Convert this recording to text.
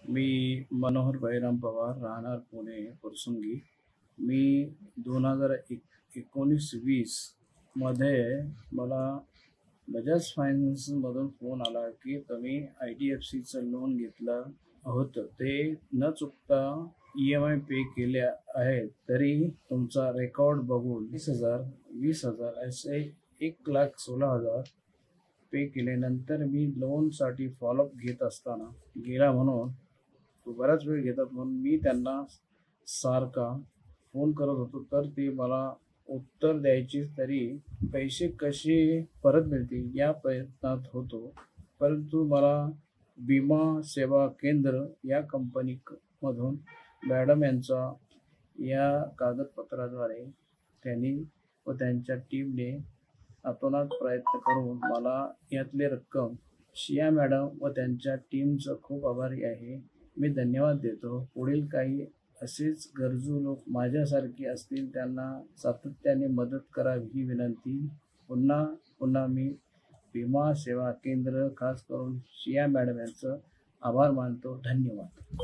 मी मनोहर बळीराम पवार, राहणार पुणे फुरसुंगी. मी 2019-20 मध्ये मला बजाज फायनान्समधून फोन आला की तुम्ही IDFCचं लोन घेतलं होतं, ते न चुकता EMI पे केले आहे, तरी तुमचा रेकॉर्ड बघून 20,000 असे 1,16,000 पे केल्यानंतर मी लोनसाठी फॉलोअप घेत असताना गेला म्हणून तो बराच वेळ घेतात म्हणून मी त्यांना सारखा फोन करत होतो, तर ते मला उत्तर द्यायची, तरी पैसे कसे परत मिळतील या प्रयत्नात होतो. परंतु मला विमा सेवा केंद्र या कंपनीमधून मॅडम यांचा या कागदपत्राद्वारे त्यांनी व त्यांच्या टीमने अतोनात प्रयत्न करून मला यातली रक्कम, शिया मॅडम व त्यांच्या टीमचं खूप आभारी आहे. मी धन्यवाद देतो. पुढील काही असेच गरजू लोक माझ्यासारखे असतील त्यांना सातत्याने मदत करावी ही विनंती. पुन्हा पुन्हा मी विमा सेवा केंद्र, खास करून शिया मॅडम यांचं आभार मानतो. धन्यवाद.